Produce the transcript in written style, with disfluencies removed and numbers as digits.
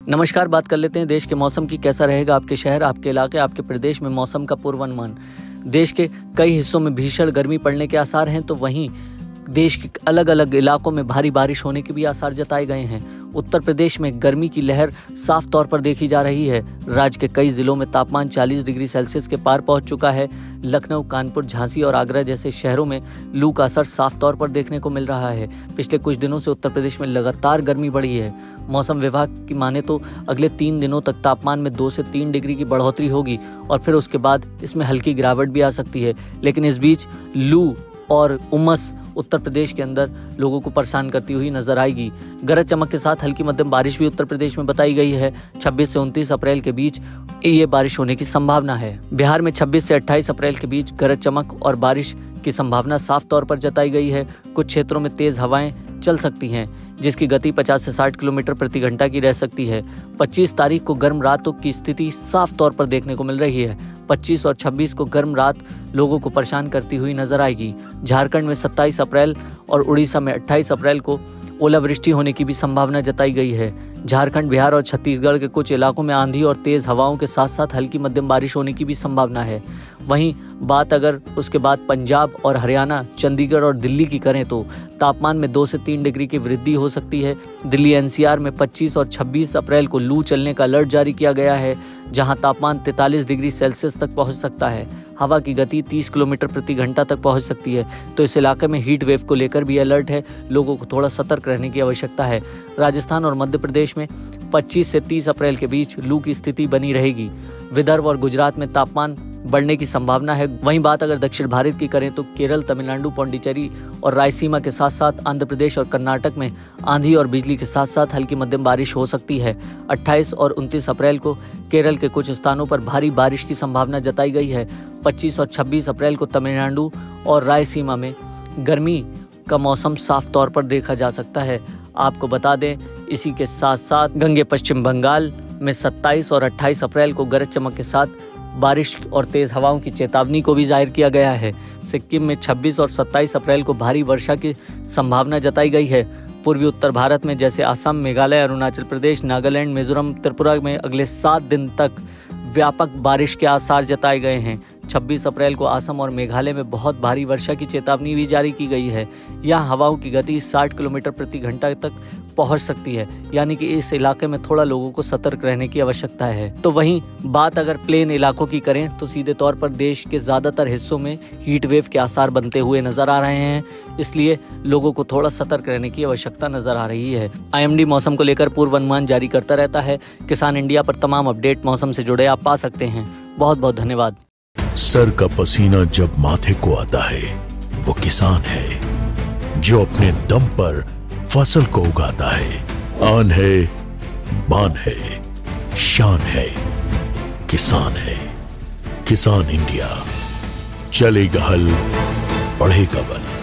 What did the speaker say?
नमस्कार, बात कर लेते हैं देश के मौसम की। कैसा रहेगा आपके शहर, आपके इलाके, आपके प्रदेश में मौसम का पूर्वानुमान। देश के कई हिस्सों में भीषण गर्मी पड़ने के आसार हैं, तो वहीं देश के अलग अलग इलाकों में भारी बारिश होने के भी आसार जताए गए हैं। उत्तर प्रदेश में गर्मी की लहर साफ तौर पर देखी जा रही है। राज्य के कई जिलों में तापमान 40 डिग्री सेल्सियस के पार पहुंच चुका है। लखनऊ, कानपुर, झांसी और आगरा जैसे शहरों में लू का असर साफ तौर पर देखने को मिल रहा है। पिछले कुछ दिनों से उत्तर प्रदेश में लगातार गर्मी बढ़ी है। मौसम विभाग की माने तो अगले 3 दिनों तक तापमान में 2 से 3 डिग्री की बढ़ोतरी होगी और फिर उसके बाद इसमें हल्की गिरावट भी आ सकती है। लेकिन इस बीच लू और उमस उत्तर प्रदेश के अंदर लोगों को परेशान करती हुई नजर आएगी। गरज चमक के साथ हल्की मध्यम बारिश भी उत्तर प्रदेश में बताई गई है। 26 से 29 अप्रैल के बीच ये बारिश होने की संभावना है। बिहार में 26 से 28 अप्रैल के बीच गरज चमक और बारिश की संभावना साफ तौर पर जताई गई है। कुछ क्षेत्रों में तेज हवाएं चल सकती हैं, जिसकी गति 50 से 60 किलोमीटर प्रति घंटा की रह सकती है। 25 तारीख को गर्म रातों की स्थिति साफ तौर पर देखने को मिल रही है। 25 और 26 को गर्म रात लोगों को परेशान करती हुई नजर आएगी। झारखंड में 27 अप्रैल और उड़ीसा में 28 अप्रैल को ओलावृष्टि होने की भी संभावना जताई गई है। झारखंड, बिहार और छत्तीसगढ़ के कुछ इलाकों में आंधी और तेज हवाओं के साथ साथ हल्की मध्यम बारिश होने की भी संभावना है। वहीं बात अगर उसके बाद पंजाब और हरियाणा, चंडीगढ़ और दिल्ली की करें तो तापमान में 2 से 3 डिग्री की वृद्धि हो सकती है। दिल्ली एनसीआर में 25 और 26 अप्रैल को लू चलने का अलर्ट जारी किया गया है, जहां तापमान 43 डिग्री सेल्सियस तक पहुंच सकता है। हवा की गति 30 किलोमीटर प्रति घंटा तक पहुंच सकती है, तो इस इलाके में हीट वेव को लेकर भी अलर्ट है। लोगों को थोड़ा सतर्क रहने की आवश्यकता है। राजस्थान और मध्य प्रदेश में 25 से 30 अप्रैल के बीच लू की स्थिति बनी रहेगी। विदर्भ और गुजरात में तापमान बढ़ने की संभावना है। वहीं बात अगर दक्षिण भारत की करें तो केरल, तमिलनाडु, पौंडीचेरी और रायसीमा के साथ साथ आंध्र प्रदेश और कर्नाटक में आंधी और बिजली के साथ साथ हल्की मध्यम बारिश हो सकती है। 28 और 29 अप्रैल को केरल के कुछ स्थानों पर भारी बारिश की संभावना जताई गई है। 25 और 26 अप्रैल को तमिलनाडु और रायसीमा में गर्मी का मौसम साफ तौर पर देखा जा सकता है। आपको बता दें, इसी के साथ साथ गंगे पश्चिम बंगाल में 27 और 28 अप्रैल को गरज चमक के साथ बारिश और तेज हवाओं की चेतावनी को भी जाहिर किया गया है। सिक्किम में 26 और 27 अप्रैल को भारी वर्षा की संभावना जताई गई है। पूर्वी उत्तर भारत में जैसे असम, मेघालय, अरुणाचल प्रदेश, नागालैंड, मिजोरम, त्रिपुरा में अगले 7 दिन तक व्यापक बारिश के आसार जताए गए हैं। 26 अप्रैल को असम और मेघालय में बहुत भारी वर्षा की चेतावनी भी जारी की गई है। यहाँ हवाओं की गति 60 किलोमीटर प्रति घंटा तक पहुंच सकती है, यानी कि इस इलाके में थोड़ा लोगों को सतर्क रहने की आवश्यकता है। तो वहीं बात अगर प्लेन इलाकों की करें तो सीधे तौर पर देश के ज्यादातर हिस्सों में हीट वेव के आसार बनते हुए नजर आ रहे हैं, इसलिए लोगों को थोड़ा सतर्क रहने की आवश्यकता नजर आ रही है। IMD मौसम को लेकर पूर्वानुमान जारी करता रहता है। किसान इंडिया पर तमाम अपडेट मौसम से जुड़े आप पा सकते हैं। बहुत बहुत धन्यवाद। सर का पसीना जब माथे को आता है, वो किसान है जो अपने दम पर फसल को उगाता है। आन है, बान है, शान है, किसान है। किसान इंडिया, चलेगा हल, बढ़ेगा बल।